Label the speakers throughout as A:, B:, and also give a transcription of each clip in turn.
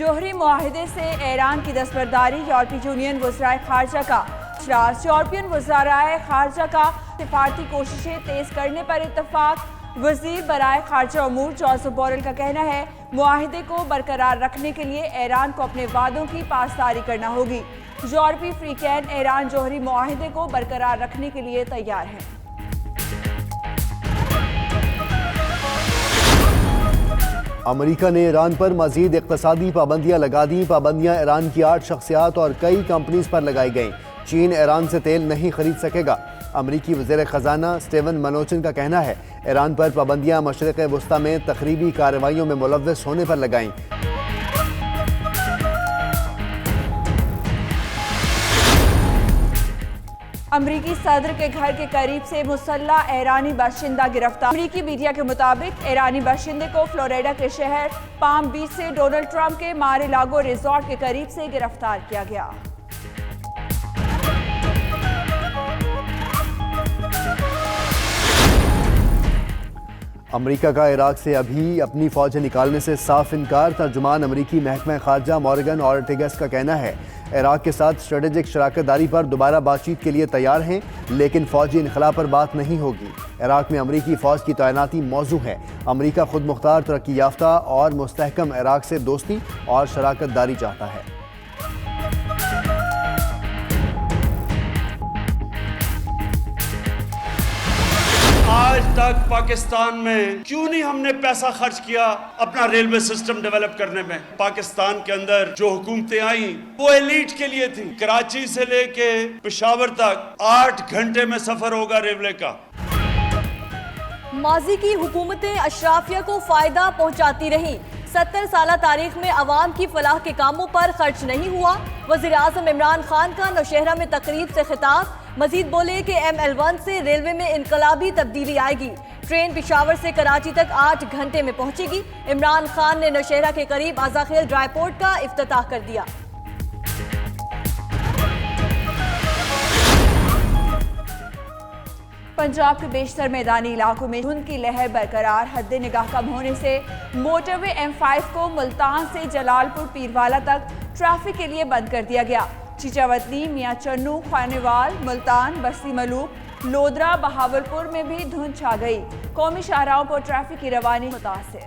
A: जोहरी मुआहदे से ईरान की दस्तबरदारी, यूरोपीय यूनियन वज़राए खारजा का इजलास। यूरोपियन वज़राए खारजा का सिफारती कोशिशें तेज करने पर इत्तफाक। वज़ीर बराए खारजा उमूर जोसेफ बोरेल का कहना है मुआहदे को बरकरार रखने के लिए ईरान को अपने वादों की पासदारी करना होगी। यूरोपीय फ्रीकैन ईरान जोहरी मुआहदे को बरकरार रखने के लिए तैयार है।
B: अमेरिका ने ईरान पर मजीद इक़्तिसादी पाबंदियां लगा दी। पाबंदियां ईरान की 8 शख्सियात और कई कंपनीज पर लगाई गईं। चीन ईरान से तेल नहीं खरीद सकेगा। अमरीकी वज़ीर ख़जाना स्टीवन मनोचिन का कहना है ईरान पर पाबंदियां मशरिक़ वस्ता में तखरीबी कार्रवाइयों में मुलव्वस होने पर लगाईं।
A: अमरीकी सदर के घर के करीब से मुसल्लह ईरानी बाशिंदा गिरफ्तार। अमरीकी मीडिया के मुताबिक ईरानी बाशिंदे को फ्लोरिडा के शहर पाम बीच से डोनाल्ड ट्रंप के मारे लागो रिजॉर्ट के करीब से गिरफ्तार किया गया।
B: अमेरिका का इराक से अभी अपनी फौजें निकालने से साफ इनकार। तर्जुमान अमरीकी महकमा खारजा मॉर्गन ऑर्टेगस का कहना है इराक के साथ स्ट्रेटेजिक शराकतदारी पर दोबारा बातचीत के लिए तैयार हैं, लेकिन फौजी इनखला पर बात नहीं होगी। इराक में अमरीकी फ़ौज की तैनाती मौजू है। अमरीका खुद मुख्तार, तरक्की याफ्ता और मुस्तहकम इराक से दोस्ती और शराकतदारी चाहता है।
C: आज तक पाकिस्तान में क्यों नहीं हमने पैसा खर्च किया अपना रेलवे सिस्टम डेवलप करने में। पाकिस्तान के अंदर जो हुकूमतें आई वो एलीट के लिए थी। कराची से लेके पेशावर तक 8 घंटे में सफर होगा रेलवे का।
D: माजी की हुकूमतें अशराफिया को फायदा पहुंचाती रही। 70 साल तारीख में अवाम की फलाह के कामों पर खर्च नहीं हुआ। वज़ीर आज़म इमरान खान का नौशहरा में तकरीब से खिताब। मजीद बोले कि ML1 से रेलवे में इनकलाबी तब्दीली आएगी। ट्रेन पेशावर से कराची तक 8 घंटे में पहुंचेगी। इमरान खान ने नौशहरा के करीब आज़ाखेल ड्राईपोर्ट का इफ्तिताह कर दिया।
A: पंजाब के बेशतर मैदानी इलाकों में धुंध की लहर बरकरार। हद निगाह कम होने से मोटरवे M5 को मुल्तान से जलालपुर पीरवाला तक ट्रैफिक के लिए बंद कर दिया गया। चीचावतनी, मियां चन्नू, खानेवाल, मुल्तान, बस्ती मलूक, लोधरा, बहावलपुर में भी धुंध छा गई। कौमी शाहराहों पर ट्रैफिक की रवानी मुतासिर।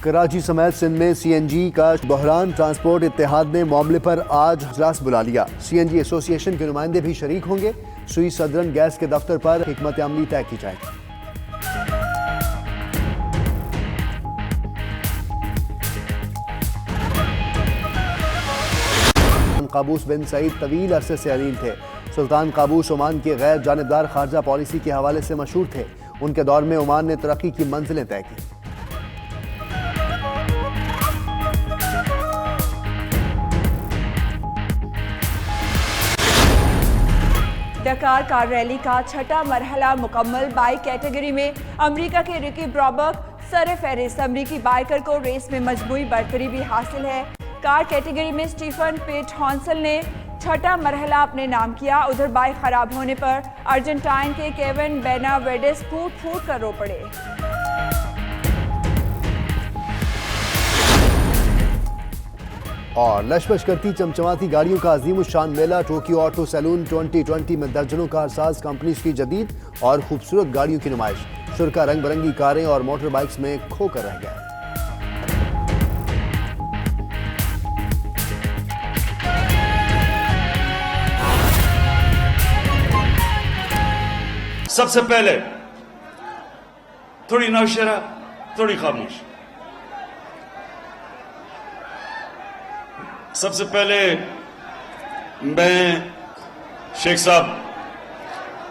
B: कराची समेत सिंध में CNG का बहरान। ट्रांसपोर्ट इत्तेहाद ने मामले पर आज इजलास बुला लिया। CNG एसोसिएशन के नुमाइंदे भी शरीक होंगे। सुई सदरन गैस के दफ्तर पर हिकमत अमली तय की जाएगी। काबूस बिन सईद तवील अरसे से अलील थे। सुल्तान काबूस ओमान के गैर जानिबदार खारजा पॉलिसी के हवाले से मशहूर थे। उनके दौर में ओमान ने तरक्की की मंजिलें तय की।
A: डकार कार रैली का छठा मरहला मुकम्मल। बाइक कैटेगरी में अमेरिका के रिकी ब्रॉबक सर फहरिस्त। अमेरिकी बाइकर को रेस में मजमूई बरतरी भी हासिल है। कार कैटेगरी में स्टीफन पिट हॉन्सल ने छठा मरहला अपने नाम किया। उधर बाइक खराब होने पर अर्जेंटाइन के केविन बेनावेडेस फूट फूट कर रो पड़े।
B: और लशपश करती चमचमाती गाड़ियों का अजीमुशान मेला टोक्यो ऑटो सैलून 2020 में दर्जनों कारसाज कंपनीज की जदीद और खूबसूरत गाड़ियों की नुमाइश। शुरका रंग बिरंगी कारें और मोटर बाइक्स में खोकर रह गए।
C: सबसे पहले थोड़ी नौशरा, थोड़ी खामोश। सबसे पहले मैं शेख साहब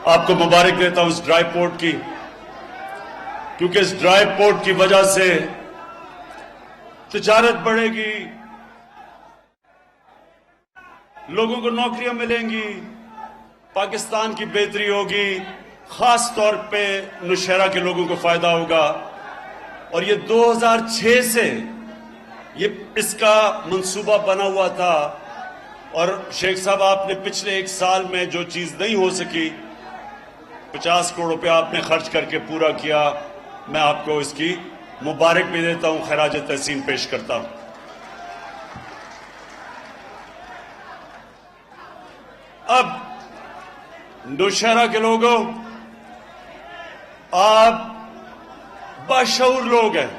C: आपको मुबारक देता हूं इस ड्राई पोर्ट की, क्योंकि इस ड्राई पोर्ट की वजह से तिजारत बढ़ेगी, लोगों को नौकरियां मिलेंगी, पाकिस्तान की बेहतरी होगी, खास तौर पे नौशहरा के लोगों को फायदा होगा। और ये 2006 से ये इसका मंसूबा बना हुआ था। और शेख साहब आपने पिछले 1 साल में जो चीज नहीं हो सकी 50 करोड़ रुपया आपने खर्च करके पूरा किया। मैं आपको इसकी मुबारक भी देता हूं, खराज तहसीन पेश करता हूं। अब नौशहरा के लोगों, आप बाशऊर लोग हैं,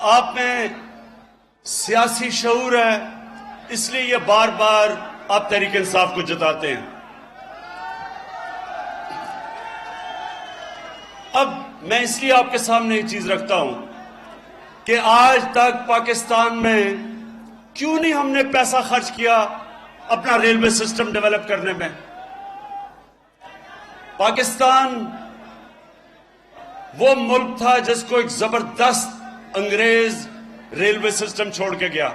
C: आप में सियासी शऊर है, इसलिए ये बार बार आप तहरीक इंसाफ को जताते हैं। अब मैं इसलिए आपके सामने एक चीज रखता हूं कि आज तक पाकिस्तान में क्यों नहीं हमने पैसा खर्च किया अपना रेलवे सिस्टम डेवलप करने में। पाकिस्तान वो मुल्क था जिसको एक जबरदस्त अंग्रेज रेलवे सिस्टम छोड़ के गया,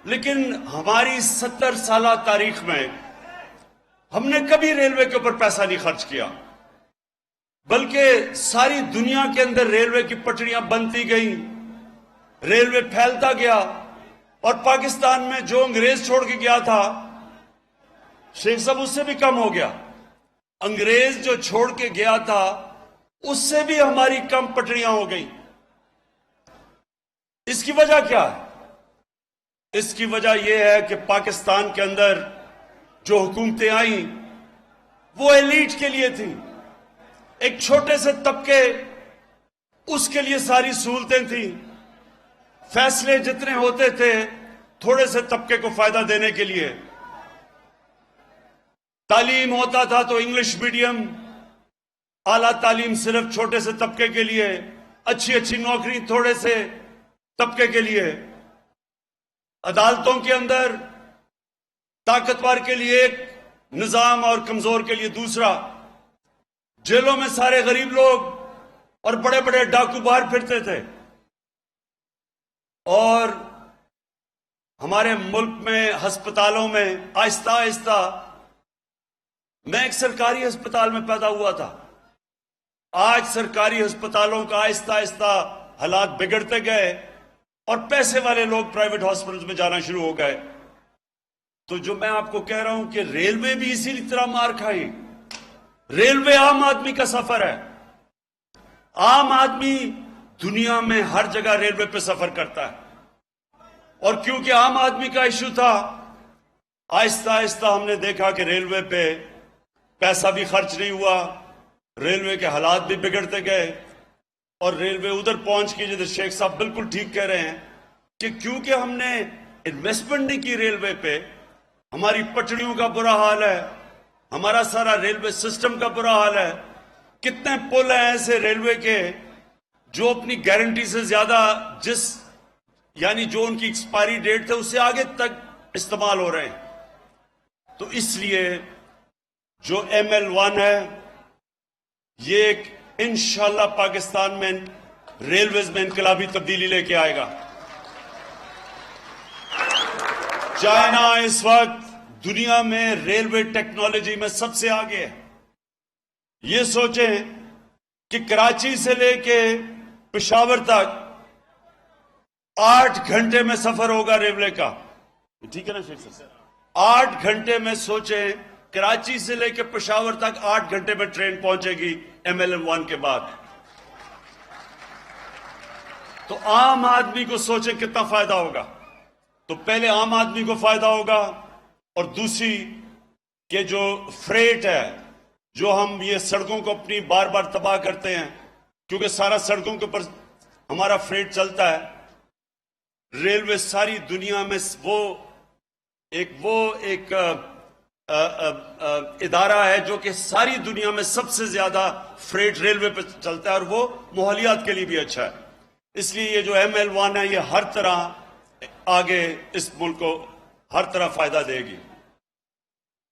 C: लेकिन हमारी 70 साल तारीख में हमने कभी रेलवे के ऊपर पैसा नहीं खर्च किया, बल्कि सारी दुनिया के अंदर रेलवे की पटरियां बनती गई, रेलवे फैलता गया, और पाकिस्तान में जो अंग्रेज छोड़ के गया था शेख साहब, उससे भी कम हो गया। अंग्रेज जो छोड़ के गया था उससे भी हमारी कम पटरियां हो गई। इसकी वजह क्या है? इसकी वजह यह है कि पाकिस्तान के अंदर जो हुकूमतें आई वो एलीट के लिए थी, एक छोटे से तबके, उसके लिए सारी सहूलतें थी। फैसले जितने होते थे थोड़े से तबके को फायदा देने के लिए। तालीम होता था तो इंग्लिश मीडियम, आला तालीम सिर्फ छोटे से तबके के लिए, अच्छी अच्छी नौकरी थोड़े से तबके के लिए। अदालतों के अंदर ताकतवर के लिए एक निजाम और कमजोर के लिए दूसरा। जेलों में सारे गरीब लोग और बड़े बड़े डाकू बाहर फिरते थे। और हमारे मुल्क में अस्पतालों में आहिस्ता आहिस्ता, मैं एक सरकारी अस्पताल में पैदा हुआ था, आज सरकारी अस्पतालों का आहिस्ता आहिस्ता हालात बिगड़ते गए और पैसे वाले लोग प्राइवेट हॉस्पिटल्स में जाना शुरू हो गए। तो जो मैं आपको कह रहा हूं कि रेलवे भी इसी तरह मार खाई। रेलवे आम आदमी का सफर है। आम आदमी दुनिया में हर जगह रेलवे पे सफर करता है, और क्योंकि आम आदमी का इश्यू था, आहिस्ता आहिस्ता हमने देखा कि रेलवे पे पैसा भी खर्च नहीं हुआ, रेलवे के हालात भी बिगड़ते गए, और रेलवे उधर पहुंच के, जैसे शेख साहब बिल्कुल ठीक कह रहे हैं कि क्योंकि हमने इन्वेस्टमेंट नहीं की रेलवे पे, हमारी पटरियों का बुरा हाल है, हमारा सारा रेलवे सिस्टम का बुरा हाल है। कितने पुल हैं ऐसे रेलवे के जो अपनी गारंटी से ज्यादा, यानी जो उनकी एक्सपायरी डेट थे उससे आगे तक इस्तेमाल हो रहे हैं। तो इसलिए जो ML1 है, ये एक इंशाल्लाह पाकिस्तान में रेलवेज में इनकलाबी तब्दीली लेके आएगा। चाइना इस वक्त दुनिया में रेलवे टेक्नोलॉजी में सबसे आगे है। ये सोचें कि कराची से लेके पेशावर तक 8 घंटे में सफर होगा रेलवे का, ठीक है ना शेख साहब? 8 घंटे में सोचें, कराची से लेके पेशावर तक 8 घंटे में ट्रेन पहुंचेगी ML1 के बाद। तो आम आदमी को सोचें कितना फायदा होगा। तो पहले आम आदमी को फायदा होगा, और दूसरी कि जो फ्रेट है, जो हम ये सड़कों को अपनी बार बार तबाह करते हैं, क्योंकि सारा सड़कों के ऊपर हमारा फ्रेट चलता है। रेलवे सारी दुनिया में वो एक इदारा है जो कि सारी दुनिया में सबसे ज्यादा फ्रेट रेलवे पे चलता है, और वो माहौलियात के लिए भी अच्छा है। इसलिए ये जो ML1 है, ये हर तरह आगे इस मुल्क को हर तरह फायदा देगी।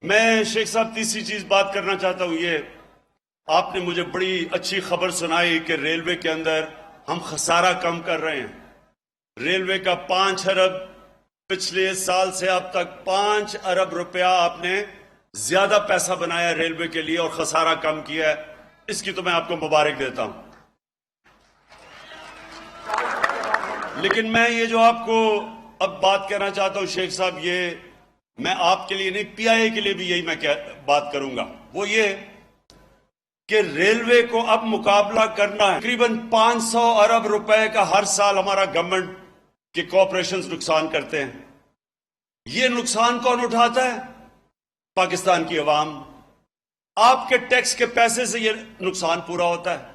C: मैं शेख साहब तीसरी चीज बात करना चाहता हूं, ये आपने मुझे बड़ी अच्छी खबर सुनाई कि रेलवे के अंदर हम खसारा कम कर रहे हैं। रेलवे का 5 अरब, पिछले साल से अब तक 5 अरब रुपया आपने ज्यादा पैसा बनाया रेलवे के लिए और खसारा कम किया है। इसकी तो मैं आपको मुबारक देता हूं। लेकिन मैं ये जो आपको अब बात कहना चाहता हूं शेख साहब, ये मैं आपके लिए नहीं, PIA के लिए भी यही मैं बात करूंगा। वो ये कि रेलवे को अब मुकाबला करना है। तकरीबन 500 अरब रुपए का हर साल हमारा गवर्नमेंट के कॉरपोरेशंस नुकसान करते हैं। ये नुकसान कौन उठाता है? पाकिस्तान की अवाम। आपके टैक्स के पैसे से ये नुकसान पूरा होता है।